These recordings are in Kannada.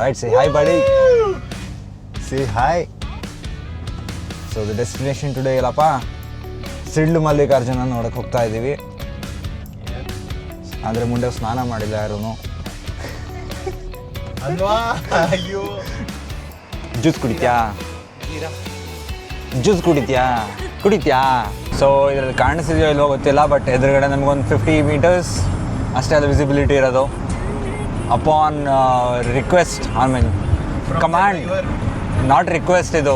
Alright, say hi, buddy. Say hi. So the destination today ಎಲ್ಲಪ್ಪ ಸಿಡ್ಲು ಮಲ್ಲಿಕಾರ್ಜುನ ನೋಡಕ್ಕೆ ಹೋಗ್ತಾ ಇದ್ದೀವಿ. ಆದರೆ ಮುಂದೆ ಸ್ನಾನ ಮಾಡಿಲ್ಲ ಯಾರೂ. ಅಲ್ವಾ? ಅಯ್ಯೋ, ಜ್ಯೂಸ್ ಕುಡಿತ್ಯಾ. ಸೊ ಇದರಲ್ಲಿ ಕಾಣಿಸಿದೆಯೋ ಇಲ್ವೋ ಗೊತ್ತಿಲ್ಲ, ಬಟ್ ಎದುರುಗಡೆ ನಮಗೊಂದು 50 ಮೀಟರ್ಸ್ ಅಷ್ಟೇ ಅದು ವಿಸಿಬಿಲಿಟಿ ಇರೋದು. Upon request, I mean command, not request, ಇದು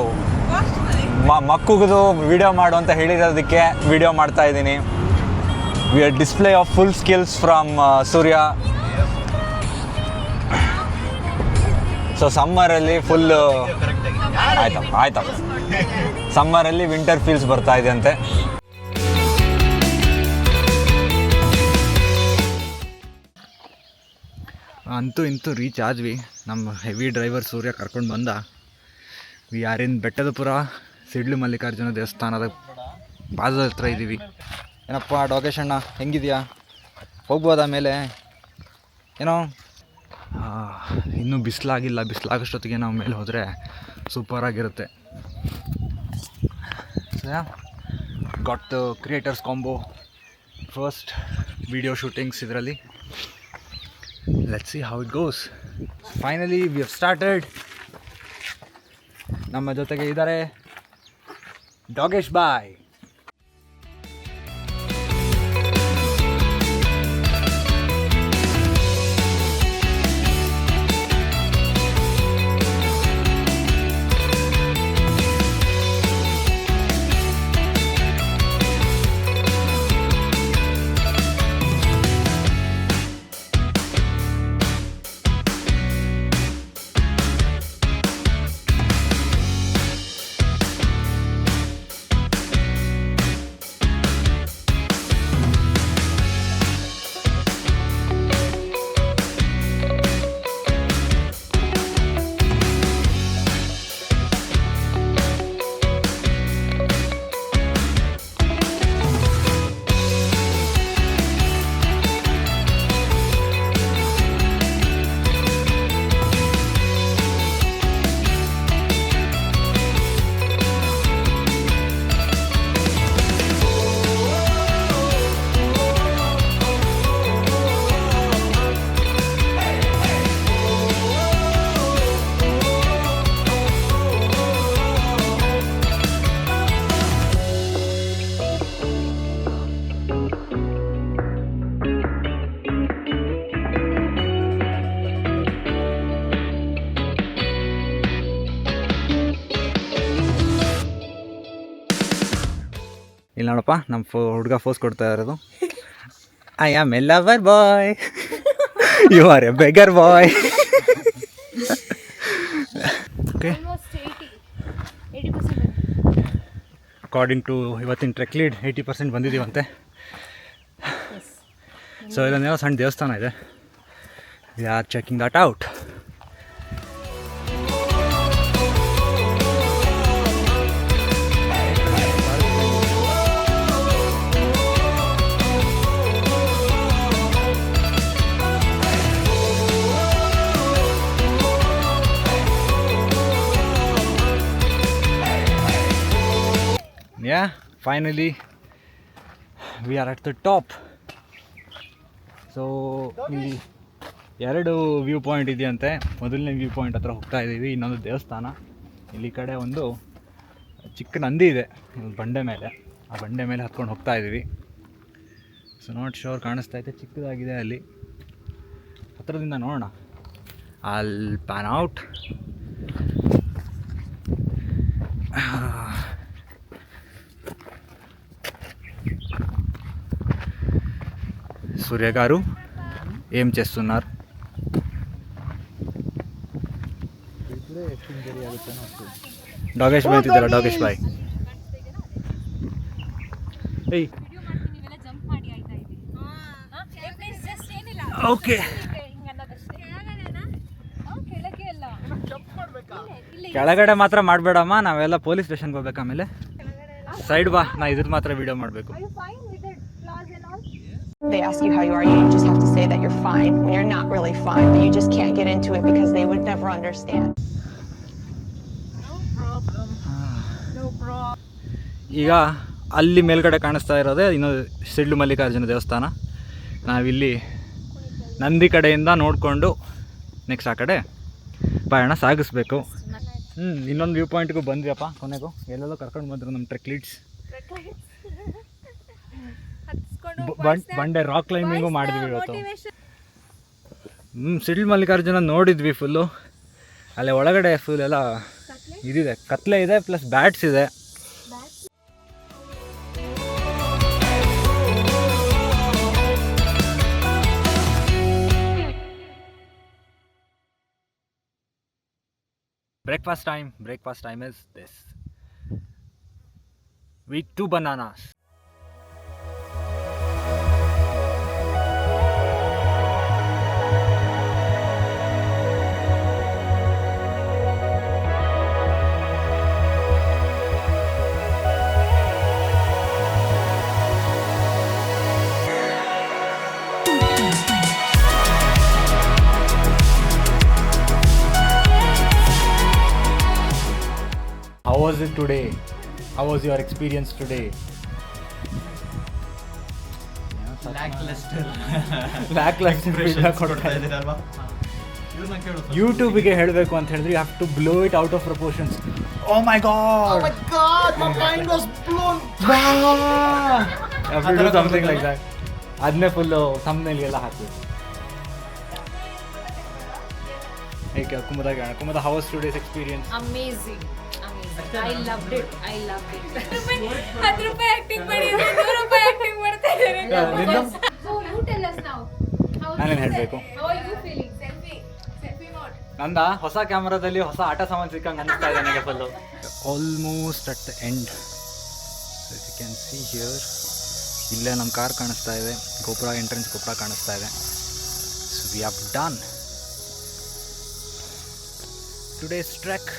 ಮಕ್ಕುಗದು ವಿಡಿಯೋ ಮಾಡು ಅಂತ ಹೇಳಿರೋದಕ್ಕೆ ವಿಡಿಯೋ ಮಾಡ್ತಾ ಇದ್ದೀನಿ. We are display of full skills from Surya. So ಸಮ್ಮರಲ್ಲಿ ಫುಲ್ಲು ಆಯ್ತಪ್ಪ ಸಮ್ಮರಲ್ಲಿ ವಿಂಟರ್ ಫೀಲ್ಸ್ ಬರ್ತಾ ಇದೆ ಅಂತೆ. ಅಂತೂ ಇಂತೂ ರೀಚ್ ಆದ್ವಿ. ನಮ್ಮ ಹೆವಿ ಡ್ರೈವರ್ ಸೂರ್ಯ ಕರ್ಕೊಂಡು ಬಂದ. ವಿ ಆರ್ ಇನ್ ಬೆಟ್ಟದಪುರ ಸಿಡ್ಲು ಮಲ್ಲಿಕಾರ್ಜುನ ದೇವಸ್ಥಾನದ ಬಾಜು ಹತ್ರ ಇದ್ದೀವಿ. ಏನಪ್ಪ ಡೋಗೇಶ್ ಅಣ್ಣ, ಹೆಂಗಿದೆಯಾ? ಹೋಗ್ಬೋದಾ ಮೇಲೆ? ಏನೋ ಇನ್ನೂ ಬಿಸಿಲಾಗಿಲ್ಲ. ಬಿಸಿಲಾಗೋಷ್ಟೊತ್ತಿಗೆ ನಾವು ಮೇಲೆ ಹೋದರೆ ಸೂಪರಾಗಿರುತ್ತೆ. Got the creators combo, first video shootings ಇದರಲ್ಲಿ. Let's see how it goes. Finally we have started. ನಮ್ಮ ಜೊತೆಗೆ ಇದ್ದಾರೆ ಡೋಗೇಶ್ ಬಾಯ್. ಇಲ್ಲಿ ನೋಡಪ್ಪ, ನಮ್ಮ ಹುಡುಗ ಫೋಸ್ ಕೊಡ್ತಾ ಇರೋದು. I am a lover boy, you are a beggar boy. Okay, according to ಇವತ್ತಿನ ಟ್ರೆಕ್ ಲೀಡ್ 80% ಬಂದಿದ್ದೀವಂತೆ. ಸೊ ಇಲ್ಲೊಂದೇನೋ ಸಣ್ಣ ದೇವಸ್ಥಾನ ಇದೆ. We are checking that out. Yeah, finally we are at the top. So ಇಲ್ಲಿ 2 ವ್ಯೂ ಪಾಯಿಂಟ್ ಇದೆಯಂತೆ. ಮೊದಲನೇ ವ್ಯೂ ಪಾಯಿಂಟ್ ಹತ್ರ ಹೋಗ್ತಾ ಇದ್ದೀವಿ. ಇನ್ನೊಂದು ದೇವಸ್ಥಾನ. ಇಲ್ಲಿ ಕಡೆ ಒಂದು ಚಿಕ್ಕ ನಂದಿ ಇದೆ ಬಂಡೆ ಮೇಲೆ. ಆ ಬಂಡೆ ಮೇಲೆ ಹತ್ಕೊಂಡು ಹೋಗ್ತಾ ಇದ್ದೀವಿ. ಸೊ ನಾಟ್ ಶೋರ್ ಕಾಣಿಸ್ತಾ ಇದೆ, ಚಿಕ್ಕದಾಗಿದೆ. ಅಲ್ಲಿ ಹತ್ರದಿಂದ ನೋಡೋಣ. ಅಲ್ ಪ್ಯಾನ್ ಔಟ್. సూర్య గారు ఏం చేస్తున్నారు? ಡೋಗೇಶ್ ಬಾಯ್ ಅಂತಿದ್ದೀರಾ? ಡೋಗೇಶ್ ಬಾಯ್, ಏಯ್ ಓಕೆ. ಕೆಳಗಡೆ ಮಾತ್ರ ಮಾಡಬೇಡಮ್ಮ, ನಾವೆಲ್ಲ ಪೊಲೀಸ್ ಸ್ಟೇಷನ್ಗೆ ಹೋಗ್ಬೇಕು. ಆಮೇಲೆ ಸೈಡ್ ಬಾ, ನಾ ಇದ್ರ ಮಾತ್ರ ವಿಡಿಯೋ ಮಾಡಬೇಕು. They ask you how you are, you just have to say that you're fine when you're not really fine, but you just can't get into it because they would never understand. ಈಗ ಅಲ್ಲಿ ಮೇಲ್ಗಡೆ ಕಾಣಿಸ್ತಾ ಇರೋದೇ ಇನ್ನು ಸಿಡ್ಲು ಮಲ್ಲಿಕಾರ್ಜುನ ದೇವಸ್ಥಾನ. ನಾವಿಲ್ಲಿ ನಂದಿ ಕಡೆಯಿಂದ ನೋಡಿಕೊಂಡು ನೆಕ್ಸ್ಟ್ ಆ ಕಡೆ ಪಯಣ ಸಾಗಿಸ್ಬೇಕು. ಇನ್ನೊಂದು ವ್ಯೂ ಪಾಯಿಂಟ್ಗೂ ಬಂದ್ವಿಯಪ್ಪ ಕೊನೆಗೂ. ಎಲ್ಲೆಲ್ಲೋ ಕರ್ಕೊಂಡು ಬಂದರು ನಮ್ಮ ಟ್ರೆಕ್ ಲೀಡ್ಸ್. ಬಂಡೆ ರಾಕ್ ಕ್ಲೈಂಬಿಂಗು ಮಾಡಿದ್ವಿ ಇವತ್ತು. ಸಿಡ್ಲು ಮಲ್ಲಿಕಾರ್ಜುನ ನೋಡಿದ್ವಿ ಫುಲ್ಲು. ಅಲ್ಲೇ ಒಳಗಡೆ ಫುಲ್ ಎಲ್ಲ ಇದಿದೆ, ಕತ್ಲೆ ಇದೆ, ಪ್ಲಸ್ ಬ್ಯಾಟ್ಸ್ ಇದೆ. Breakfast time is this. We eat 2 bananas. How was it today? How was your experience today? Lackluster feedback ಕೊಡ್ತಾ ಇದ್ದೀರಲ್ವಾ? ಯೂಟ್ಯೂಬಿಗೆ ಹೇಳಬೇಕು ಅಂತ ಹೇಳಿದ್ರೆ you have to blow it out of proportions. Oh my God, my mind was blown. Something like that. ಅದನ್ನೇ ಫುಲ್ಲು ಥಂಬ್ನೇಲ್ಗೆಲ್ಲ ಹಾಕಬೇಕು. ಹೇಗೆ Kumuda how was today's experience? Amazing. I loved it. 10 ರೂಪಾಯಿ ಆಕ್ಟಿಂಗ್ ಮಾಡಿ 100 ರೂಪಾಯಿ ಆಕ್ಟಿಂಗ್ ಮಾಡ್ತಾ ಇದ್ದಾರೆ. So you tell us now. ನಾನೇನು ಹೇಳಬೇಕು? How are you feeling? Selfie mode. ನಂದ ಹೊಸ ಕ್ಯಾಮ್ರಾದಲ್ಲಿ ಹೊಸ ಆಟ ಸಾಮಾನು ಸಿಕ್ಕಂಗೆ ಅನಿಸ್ತಾ ಇದೆ ನನಗೆ full. Almost at the end. You can see here. ಇಲ್ಲೇ ನಮ್ಮ ಕಾರ್ ಕಾಣಿಸ್ತಾ ಇದೆ, ಗೋಪುರ ಎಂಟ್ರೆನ್ಸ್ ಗೋಪುರ ಕಾಣಿಸ್ತಾ ಇದೆ. So we have done today's trek.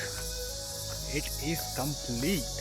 It is complete.